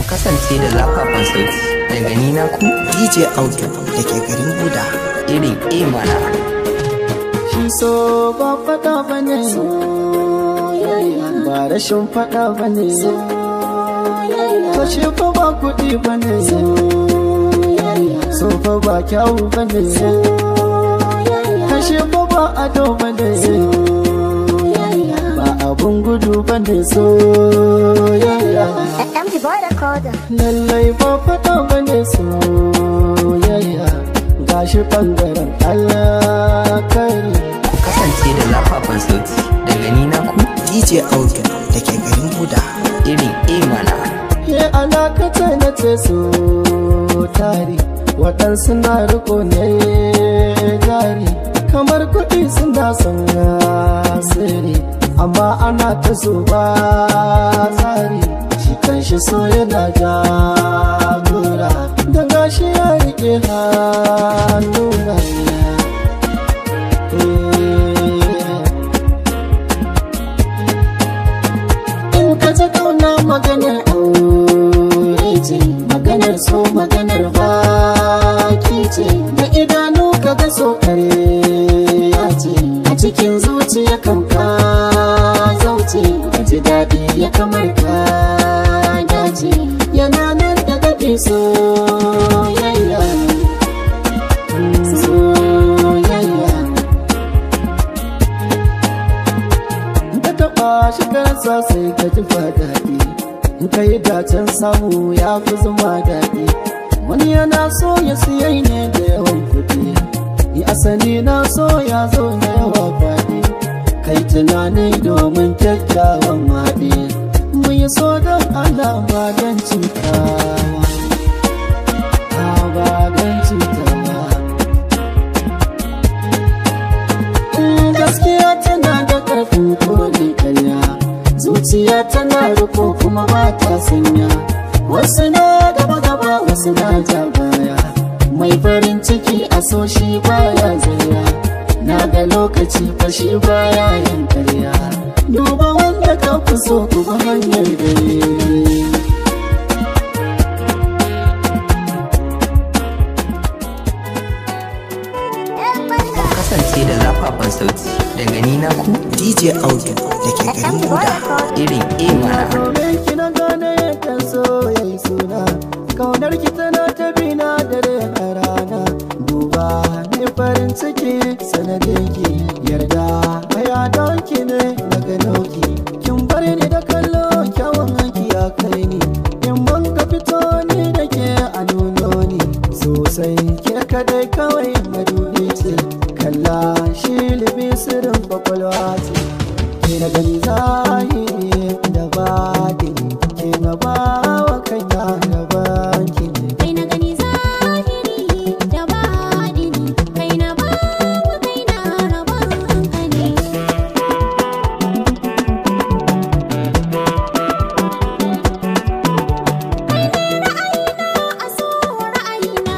kasance da zafafan sauti daga ni na ku DJ Auto da ke garin Buda irin mana. Shi so ba fada bane ba rashin fada bane kashe fa ba kudi bane so fa ba kyawu bane kashe fa ba ado bane ba abun gudu bane soyayya lallai ba fada bane soyayya gashi bangaren Allah kare. Kasance da zafafan sauti daga ni na ku DJ Auto da ke garin Buda irin mana. Ke alakata na ce so tari waɗansu na riko ne jari kamar kuɗi suna son asiri amma ana ta so ba tsari shi kan shi so yana jagora da gashi ya riƙe hannuna in ka ta kauna maganar aure ce maganar so maganar baki ce da idanu ka ga so kare ce a cikin zuciya kan ka zauce ka ji daɗi ya kamar ka dace yana nan da kake soyayya soyayya ka taɓa shigarsa sai ka ji daɗi in ka yi dacen samu ya fi zuma daɗi wani yana so ya siyai ne da yawan kuɗi ni asali na so ya zo da yawa faɗi kai tunani domin kyakkyawan haɗi mu yi so don Allah ba don cutawa ba don cutawa gaskiya tana da ƙarfin kone karya zuciya tana riko kuma ba ta sanya wasu na gaba-gaba wasu na ja baya mai farin ciki a so shi baya zaya na ga lokaci fashi baya yin karya duba wanda ka fi so kuma hanyar dare. Kasance da zafafan sauti daga ni na ku DJ Auto da ke garin Buda irin mana. Kaunar ki tana ta bina dare a rana duba ne farin ciki sanadin ki yarda aya don ki ne na gano ki kin bar ni da kallo kyawun hanki ya kai ni in mun ka fito ni da ke a nuno ni sosai ke kadai kawai madubi ce kalla shi libi sirrin kwakwalwa ce ke na gani zahiri da baɗi ke na ba wa kaina da banki ne kai na gani zahiri da baɗi kai na ba wa kaina rabon ka ne ra'ayina a so ra'ayina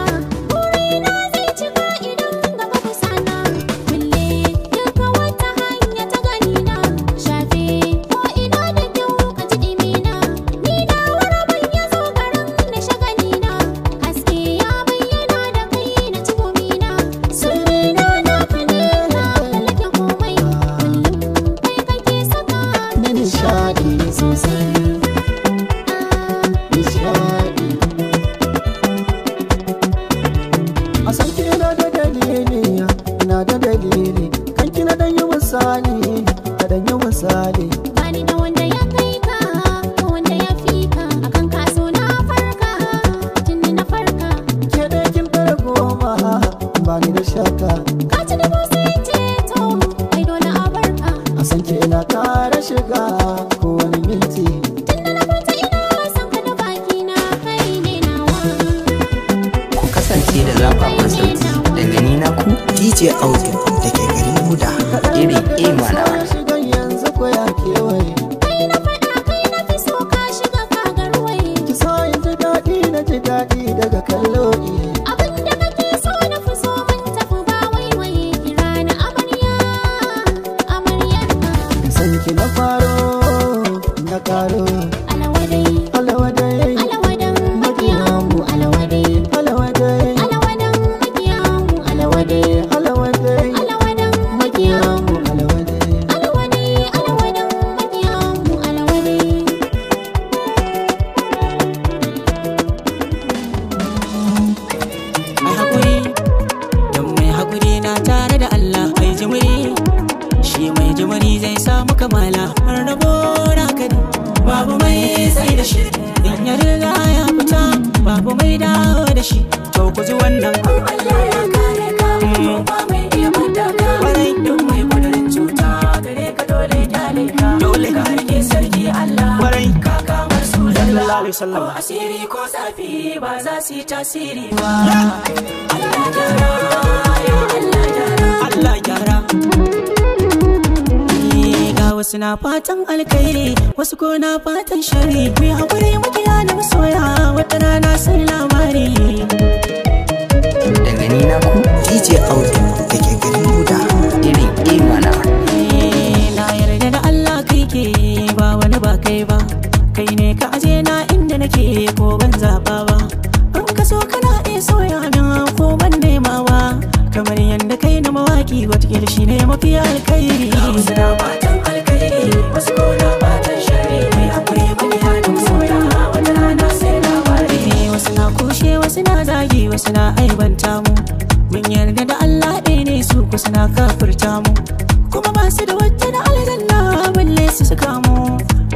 burina zai cika idan gaba kusana kulle duka wata hanya ta ganina shafe ko ina da kyau ka ji ɗimina ni na waraban ya zo garin na shagalina haske ya bayyana da kai na ci gomina sirrina na ka ne na mallake komai kullum kai kake saka na nishaɗi sosai nishaɗi a san ki na da dalili kanki na dan yi misali na dan yi misali bani da wanda ya kai ka ko wanda ya fi ka akan kaso na farka tuni na farka ke da kin tara goma ba ni da shaka ka ci da sai ceto ai dole a barka a san ki ina kara shiga ko wani minti tunda na furta ina san ka da baki na kai ne nawa Ku kasance da zafafan sauti daga ni na ku DJ Auto da ke garin Buda irin mana. shigan yanzu ko ya kewaye kai na faɗa kai na fi so ka shiga ka garwaye ki sa in ji daɗi na ji daɗi daga kallo iye abin da kake so na fi so mun tafi ba waiwaye kira na amarya amaryar ka san ki na faro na karo alawadai alawadai alawadai da shi. In ya riga ya fita babu mai dawo da shi. To ku ji wannan Allah ya kare ka ba mai iya bada ka kwarai duk mai kudurin cuta gare ka dole kyale ka Dole. ka rike sarki Allah kwarai ka kamar su sallallahu alaihi wasallam. ko asiri ko zafi ba za su yi tasiri ba. Allah gyara ya Allah gyara Allah gyara. Ga wasu na fatan alkhairi wasu ko na fatan shari. Ku yi haƙuri makiya da masoya wata rana sun labari. Daga ni na ku DJ Audu da ke garin Buda. irin imana. Na yarda da Allah kai ke ba wani ba kai ba. Kai ne ka aje na inda nake ko ban zaɓa ba. In ka so kana iya soya min ko ban nema ba. Kamar yadda kai na mawaki watakila shi ne mafi alkhairi. wasu na fatan alkhairi wasu ko na fatan shari mai hakuri makiya da masoya wata rana sai labari. Wasu na kushe wasu na zagi wasu na aibanta mu. Mun yarda da Allah ɗaya ne su ku suna kafirta mu. Kuma ba su da wata da aljanna balle su suka mu.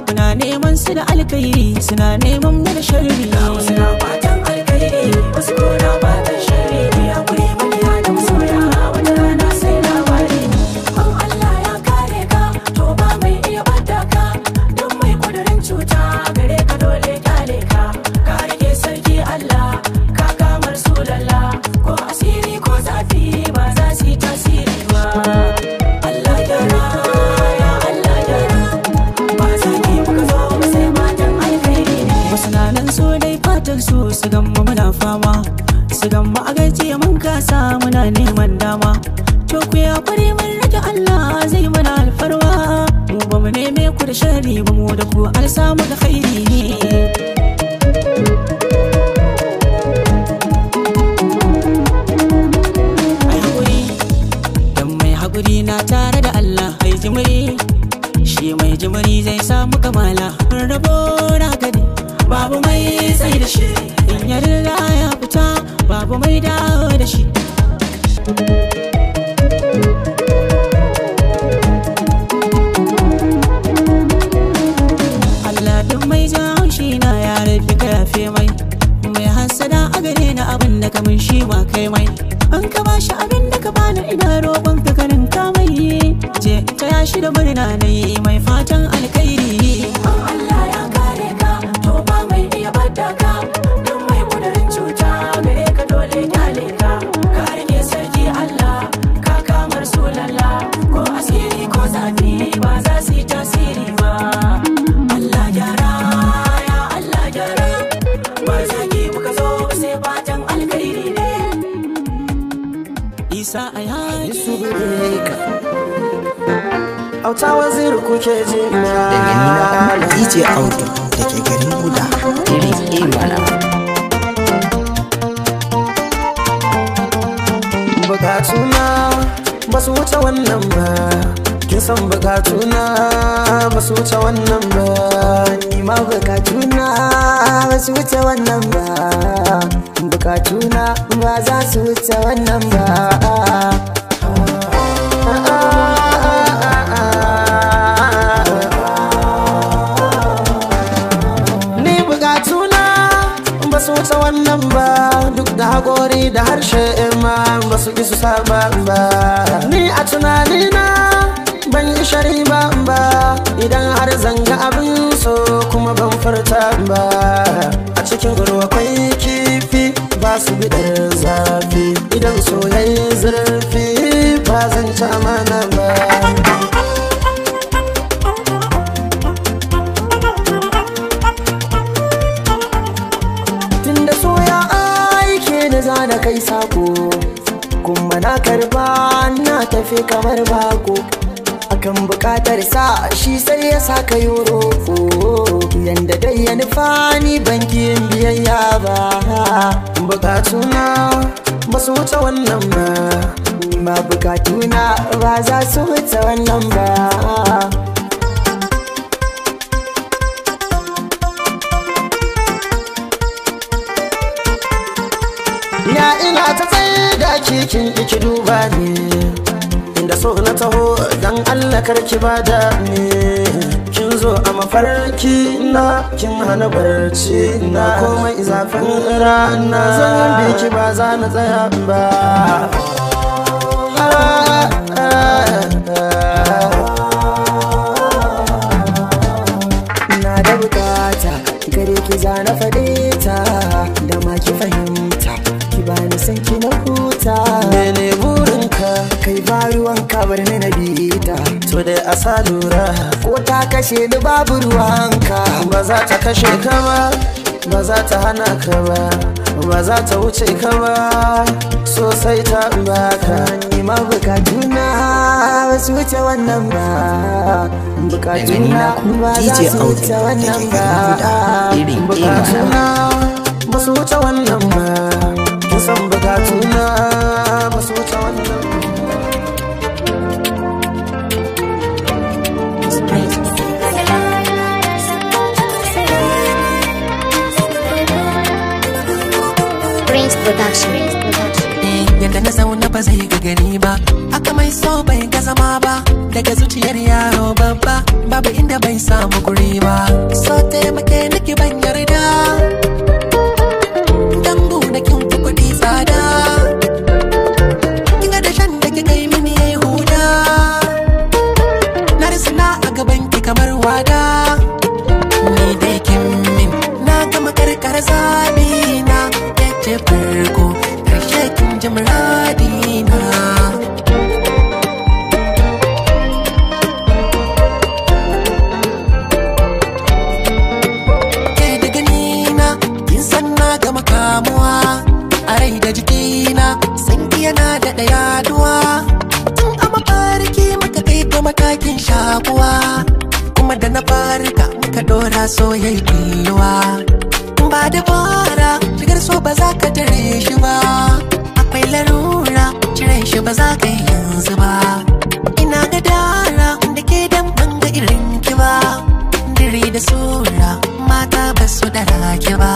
Muna neman su da alkhairi suna neman mu da sharri. wasu na fatan alkhairi wasu ko na fatan shari mai hakuri makiya da masoya wata rana sai labari. An Allah ya kare ka to ba mai iya bada ka duk mai kudurin cuta gare ka dole kyale ka ka rike sarki Allah ka kamar su lalla ko asiri ko zafi ba za su yi tasiri ba. Allah gyara ya Allah gyara ba za ki muka zo ba sai matan alkhairi ne. Wasu na nan so dai fatan su su gamma muna fama. Su gamma a gajiya mun kasa muna neman dama. To ku ya kware mun rage Allah zai mana alfarwa. Mu ba mu neme ku da sharri ba mu da ku al samu da khairi ne. Ai haƙuri dan mai haƙuri na tare da Allah ai jimiri. Shi mai jimiri zai samu kamala. Rabo na gani babu mai sai da shi. In ya riga ya fita babu mai dawo da shi. Allah duk mai jan shi na ya rufe ka yafe mai. Mai hasada a gare na abin da kamun shi ma kai mai. An ka bashi abin da ka bani ina roƙon ka kanin ka mai. Je ta yashi da murna na yi mai fatan alkhairi. An Allah ya kare ka to ba mai iya bada ka duk mai kudurin cuta gare ka dole kyale ka ka rike sarki Allah ka kamar su lalla ko asiri ko zafi ba za su yi tasiri ba. Allah gyara ya Allah gyara ba za ki muka zo ba sai fatan alkhairi ne. Isa a yaƙi. Su ka. Auta waziri kuke ji Daga ni na ku DJ Audu da ke garin Buda. irin imana. Bukatuna ba su wuce wannan ba. Kin san bukatuna ba su wuce wannan ba. Ni ma bukatuna ba su wuce wannan ba. Bukatuna ba za su wuce wannan ba. Ni bukatuna ba su wuce wannan ba. Duk da haƙori da harshe ma ba su ki su saba ba. Ni a tunanina ban yi shari ba. Idan har zanga abin so kuma ban farta ba. A cikin ruwa kwai kifi ba su bidar zafi. Idan so yayi zurfi ba zan ci amana ba. Tunda so ya aike da za da kai sako, kuma na karba na tafi kamar bako. Akan bukatar sa shi sai ya saka yoro ko yanda dai ya nufa ni bankin biyayya ba. Bukatuna ba su wuce wannan ba. Ma bukatuna ba za su wuce wannan ba. Ya ina ta tsaye da kikin iki duba ne, inda so na taho dan Allah karki bada ne. Kin zo a mafarki na kin hana barci na komai zafin rana zan biki ba za na tsaya ba na da bukata gare ki za na faɗe ta da ma ki fahimta ki bani san ki na huta mene burinka kai ba ruwanka bar ni na bita to dai a sa lura ko ta kashe ni babu ruwanka ba za ta kashe ka ba ba za ta hana ka ba ba za ta wuce ka ba sosai ta baka ni ma bukatuna ba su wuce wannan ba bukatuna ba za su wuce wannan ba bukatuna ba su wuce wannan ba kisan bukatuna ba su wuce wannan yadda na zauna ba zai ga gani ba haka mai so bai ga zama ba daga zuciyar yaro babba babu inda bai samu guri ba so taimake niki ban yarda dan buɗe kin fi kuɗi tsada kika da shan da kika yi mini yayi huda na risina a gaban ki kamar wada ni dai kin min na gama karkar zabi na yace farko karshe kin ji muradina ke da ganina kin san na gama kamuwa a rai da jikina san ki yana da yaduwa tun a mafarki muka kai ga matakin shakuwa kuma da na farka muka dora soyayya kulluwa ba da fara shigar so ba za ka tare shi ba akwai larura cire shi ba za ka yi yanzu ba ina ga dara da ke dan banga irin ki ba dire da sura mata ba su da rake ba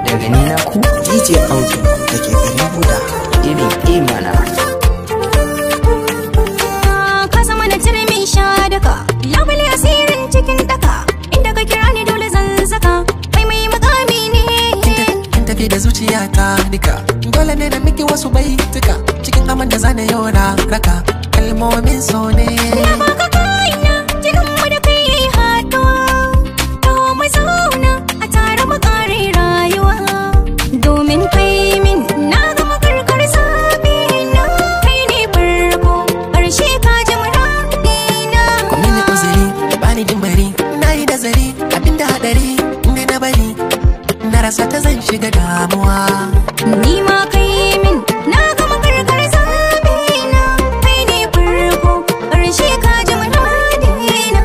daga ni na ku DJ Auto da ke garin Buda irin imana ka zama na turmin sha daka labule asirin cikin daka inda ka kira ni dole zan saka kai mai makami ne kin tafi da zuciyata duka dole ne da miki wasu baituka cikin aman da zana yau na raka kalmomin so ne na baka kaina jinin mu da kai yayi haduwa to mu zauna a tare mu kare rayuwa domin kai min na gama karkar zabi na kai ne farko karshe ka ji muradina kwamini uzuri bani dimbari na yi nazari abinda hadari inda na bari na rasa ta zan shiga damuwa ni ma kai min na gama karkar zabi na kai ne farko karshe ka ji muradina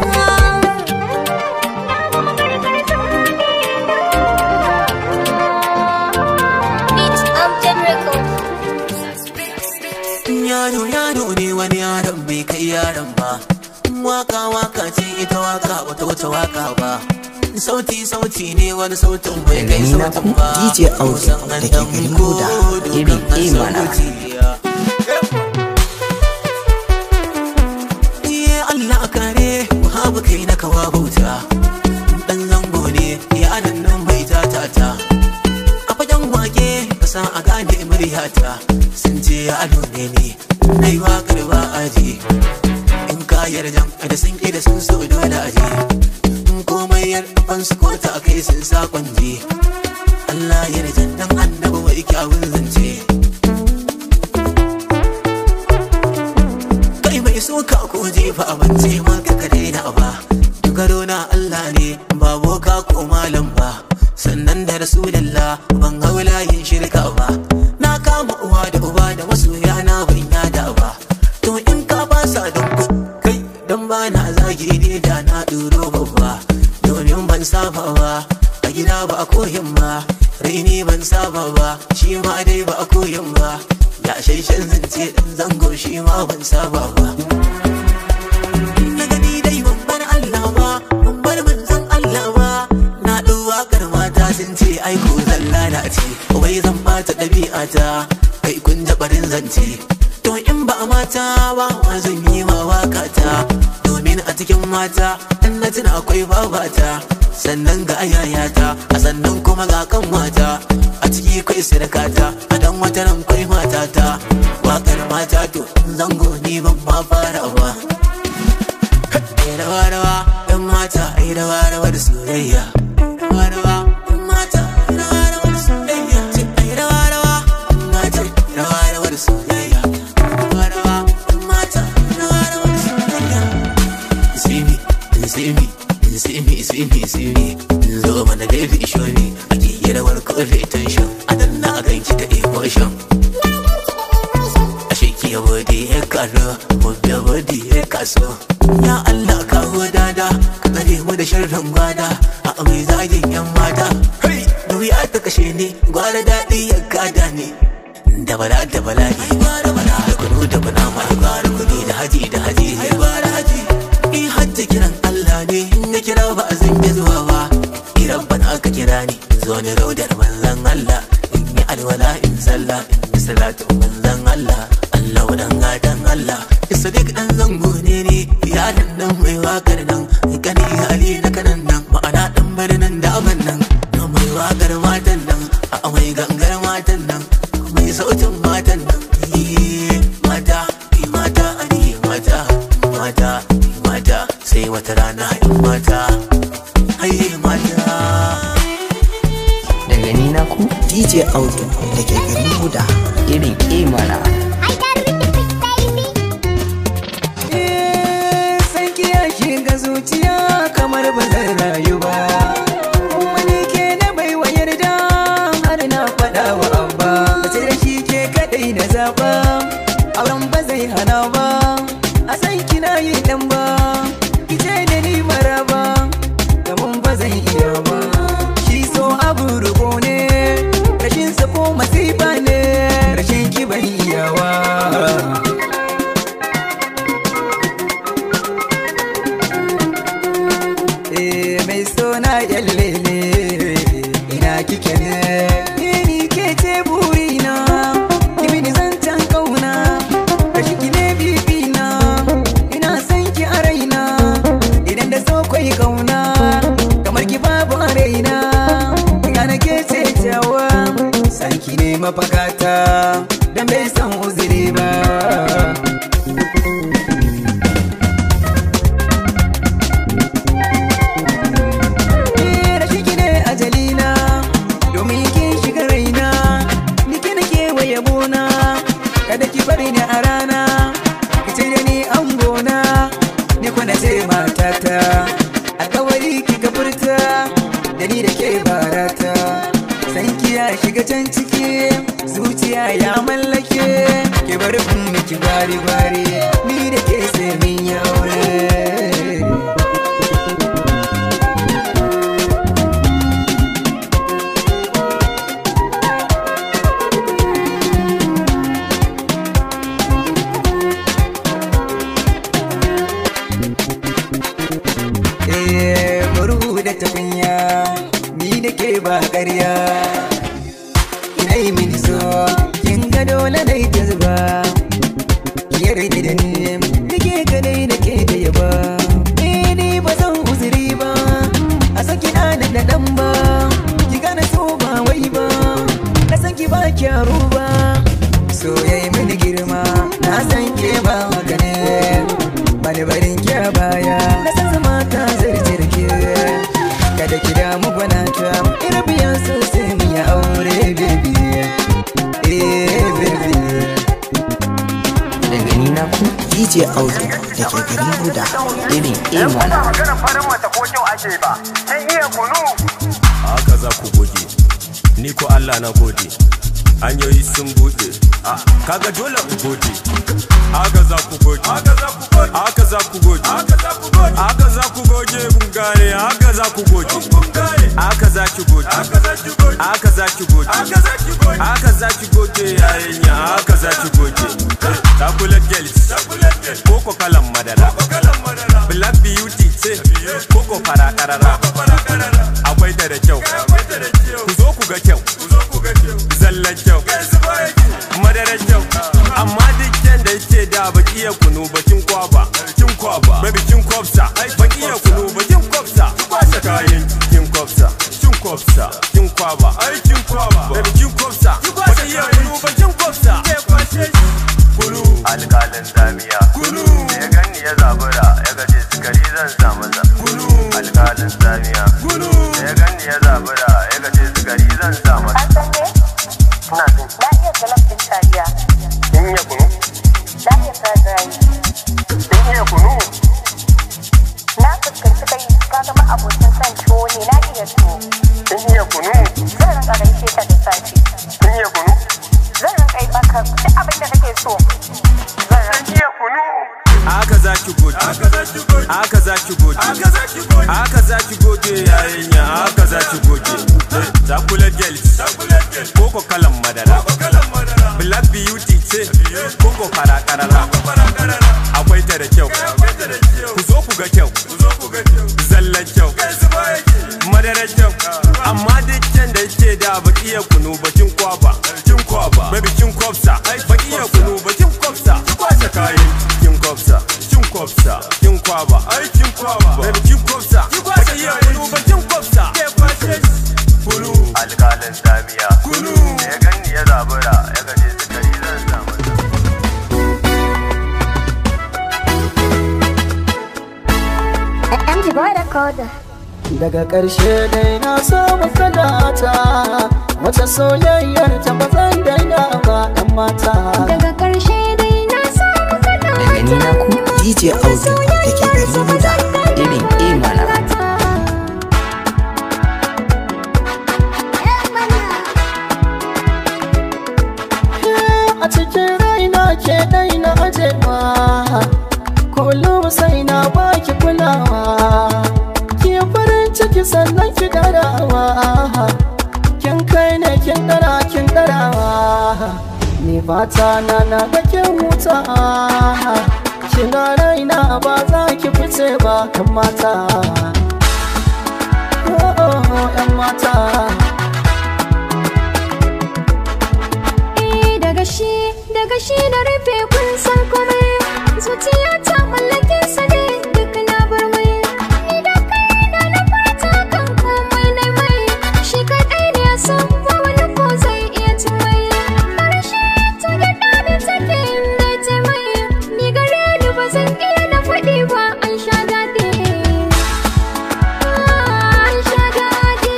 Beats Upton Records. yaro ne wani yaron bai kai yaron ba waka ce ita waka wata wata waka ba sauti ne wani sautin bai kai sautin ba DJ Auto da ke garin Buda irin imana Allah kare babu kai na kawa bauta dan zango ne ya anan nan bai tatata a fagen wake kasa a gane muryata sun ce ya ado ne na yi wakar ba aji in ka yarda da sun ƙi da sun so dole aji in komai yarfan su ko ta kai sun sa kwanje Allah ya rajan dan annabi mai kyawun zance kai mai soka ko jefa abance ma ka daina ba dogaro na Allah ne ba boka ko malam ba sannan da rasulullah ban haula yin shirka ba na kama uwa da uba da masoya na ban yada ba to in ka ba sa don kai dan ba na zagi ne da na duro babba domin ban saba ba a gida ba a koyin ba raini ban saba ba shi ma dai ba a koyin ba ya shaishen zance dan zango shi ma ban saba ba na gani dai ban bar Allah ba ban bar manzon Allah ba na dau wakar mata sun ce ai ko zan lalace wai zan bata ɗabi'ata kai kun jabarin zance to in ba mata ba zan yi ma wakata domin a cikin mata in na tuna akwai babata, sannan ga ayayata, a sannan kuma ga kan mata, a ciki kwai sirkata, a dan wata nan kwai matata. Wakar mata to zango ni ban ma fara ba. Rawa rawa ɗan mata, ai rawa rawa da soyayya. Rawa rawa ɗan mata, rawa rawa da soyayya. Ai rawa rawa ɗan mata, rawa rawa da soyayya. Rawa rawa ɗan mata, rawa rawa da soyayya. See me, see me, see me, see me, see me. Zo mana baby show me, ake yi rawar kofi tension. A danna a ganki da emotion. Ashe ki body ya karo, mubya body ya kaso. Ya Allah kawo dada, ka tsare mu da sharrin gwada. A mai zagin yan mata, wuya ta kashe ni, gwara daɗi ya kada ni. Da bala ne, gwara bala da kunu da bana mai gwara kuni da haji da haji, gwara haji. In hajji kiran Allah ne, in ya kira ba a zan zuwa ba. Kiran bana ka kira ni, zo ni raudar manzan Allah. In yi alwala in sallah, in yi salatu manzan Allah. Allah wadan gadan Allah, isa duk dan zango ne ne. Yaran nan mai wakar nan, kani hali na kanan nan. Ma'ana dan birnin da aman nan, mai wakar matan nan, a mai gangar matan nan, mai sautin matan nan. Mata, mata, ani mata, mata, mata, sai wata rana in mata, ai mata. Daga ni na ku DJ Audu da ke garin Buda. irin mana. Sanki ya shiga zuciya kamar ba zan rayu ba. Wani ke na bai wa yarda har na faɗa wa abba. Mace da shi ke kaɗai na zaɓa, auren ba zai hana ba. A san kina yi ɗan ba, kice da ni maraba, gaban ba zan iya ba. Shi so abu rubo ne, rashin sa ko masifa ne, rashin ki bai iyawa. Mai sona yallele ina kike ne, ni ke ce burina, ki mini zancen kauna, kashi ki ne bibina, ina son ki a raina, idan da so kwai kauna, kamar ki babu a raina, gana ke ce jawa, san ki ne mafakata, dan bai san uzuri ba. Kada ki bari ni a rana, ki ce da ni an gona, ni kuna ce matata. Alkawari ki ka furta, da ni da ke barata. San ki ya shiga can ciki, zuciya ya mallake. Ki bari miki gwari gwari, ni da ke sai min ya aure. Murhu da tafiya, ni da ke ba ƙarya. Ina yi mini so, kin ga dole na yi jazba. Yarda da ni, da ke kadai da ke da yaba. Ni ba zan uzuri ba, a san kina da daɗan ba. Ki gane so ba wai ba, na san ki ba kyaro ba. So yayi mini girma, na san ke ba haka ne. Bani barin ki a baya, na san zama ta zarce da ke. Kada ki damu gwanata, ina biyan so sai mu yi aure baby. Baby. Daga ni na ku DJ Audu da ke garin Buda. irin mana. Maganar farin mata ko kyau ake ba, sai iya kunu. Haka za ku goge, ni ko Allah na gode. Hanyoyi sun buɗe, kaga dole ku gode. Haka za ku goge, haka za ku goge, haka za ku goge, haka za ku goge bungare, haka za ku goge, haka za ki goge, haka za ki goge, haka za ki goge, haka za ki goge yayanya, haka za ki goge. Chocolate girls, koko kalan madara, black beauty ce, koko fara karara. Akwai ta da kyau, ku zo ku ga kyau, zallan kyau, madarar kyau. Amma duk da yake da baki ya kunu bakin kwaba, kin kwaba baby kin kwafsa ban iya kunu ba kin kwafsa ki kwashe kayan kin kwafsa kin kwafsa kin kwaba ai kin kwaba baby kin kwafsa ban iya kunu ba kin kwafsa ke kwashe kunu alƙalin zamiya kunu ya gani ya zabura ya gaje sukari zan sa masa kunu alƙalin zamiya kunu ya gani ya zabura ya gaje sukari zan sa masa An san me? ina jin Na iya galabtin taliya. kin iya kunu Na iya sarrayi. kin iya kunu Na fuskanci kai ka zama abokin son tuwo ne na iya tuwo. kin iya kunu Zan rinka gaishe ta da safe. kin iya kunu Zan rinka yi maka duk abin da kake so. Zan rinka. kin iya kunu aka zaki gode aka zaki gode aka zaki gode aka zaki gode aka zaki gode yayanya aka zaki gode zakula gel koko kalan madara black beauty ce koko fara karara akwai ta da kyau ku zo ku ga kyau zallan kyau madarar kyau amma duk kyan da yake da ba iya kunu ba kin kwaba baby kin kwafsa ba iya kunu ba kin kwafsa ki kwashe kayan kin kwafsa kin kwaba ai kin kwaba baby kin kwafsa ba iya kunu ba kin kwafsa ke kwashe kunu alƙalin zamiya kunu ya gani ya zabura ya gaje sukari zan sa masa MG Boy Recorder. Daga ƙarshe dai na samu kalata, wata soyayyar ta ba zan daina ba ɗan mata. Daga ƙarshe dai na samu kada Daga ni na ku DJ Audu da ke garin Buda irin mana. A cikin raina ke dai na ajewa, kullum sai na baki kulawa. Ki farin ciki sannan ki darawa, kin kai ne kin darawa. Ni fata na ga kin huta, kina raina ba za ki fice ba kan mata. Oh, 'yan mata. daga shi na rufe kun san komai zuciya ta mallake sa ne duk na bar mai ni da kai da na fata kan komai na mai shi kaɗai ne ya san ba wani ko zai iya ci mai karshe ta gyaɗa da take inda ta mai ni gare ni ba zan iya na faɗi ba an sha daɗi an sha daɗi.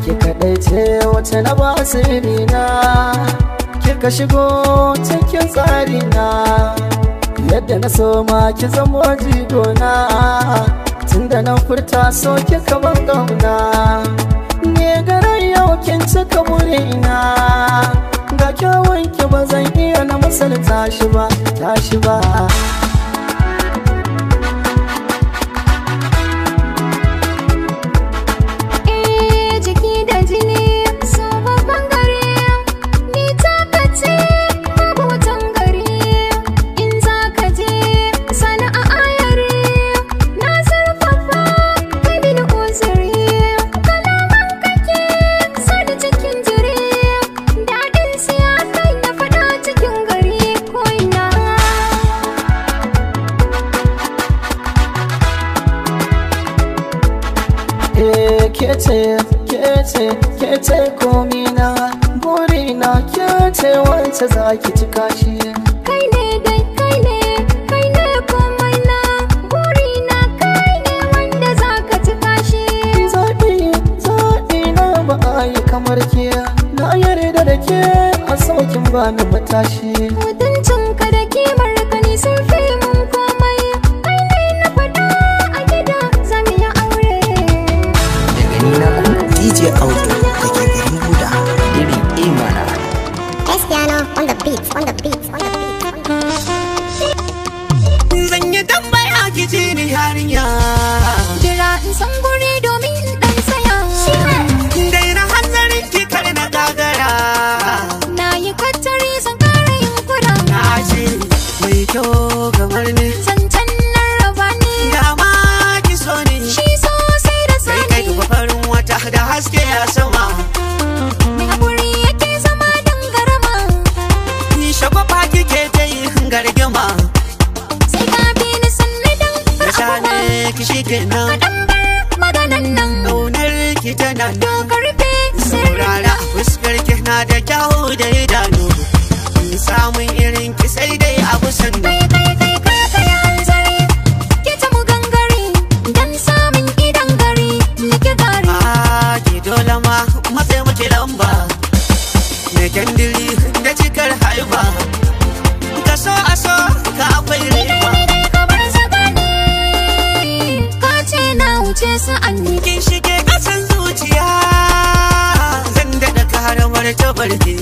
Ki kaɗai ce wata na ba sirina, kika shigo cikin tsarina, yadda na so ma ki zamo jigona, tunda na furta so kika ban ƙauna. Ne garin yau kin cika burina, ga kyawun ki ba zan iya na misalta shi ba, tashi ba. Kece komina, burina kece wacce za ki cika shi. Kai ne dai kai ne komai na, burina kai ne wanda za ka cika shi. Zaɓi na ba a yi kamar ke, na yarda da ke a saukin ba ni matashi. Mutuncinka da kimar ka ni sun fi mun komai, kai ne na faɗa a gida za mu yi aure. Daga ni na ku DJ Audu da ke garin Buda irin mana. Cristiano on the beat, on the beat, on the beat. Zan yi tambaya ki ce ni yarinya, Jira in san guri domin in ɗan tsaya. daina hanzarin ki kar na gagara. Na yi kwattari zan ƙara yin kura. Na ce mai kyau kamar ni, Zancen nan raba ne, dama ki so ni. shi sosai da Kai sani. duba farin wata da haske a sama. ki shige nan kaɗan bar maganan nan ƙaunar ki tana nan karfe saurara fuskar ki na da kyawu da idanu samun irin ki sai dai abu sannu kai kai hanzari ki ta mu gangare dan samun idan gari nake gari ki dole ma matsayi muke lamba mai kyandiri da cikar haiba ka so a so ka akwai riba ka bar zabani ka ce na wuce sa'an ne kin shige kasan zuciya zan daɗa karamar tabarki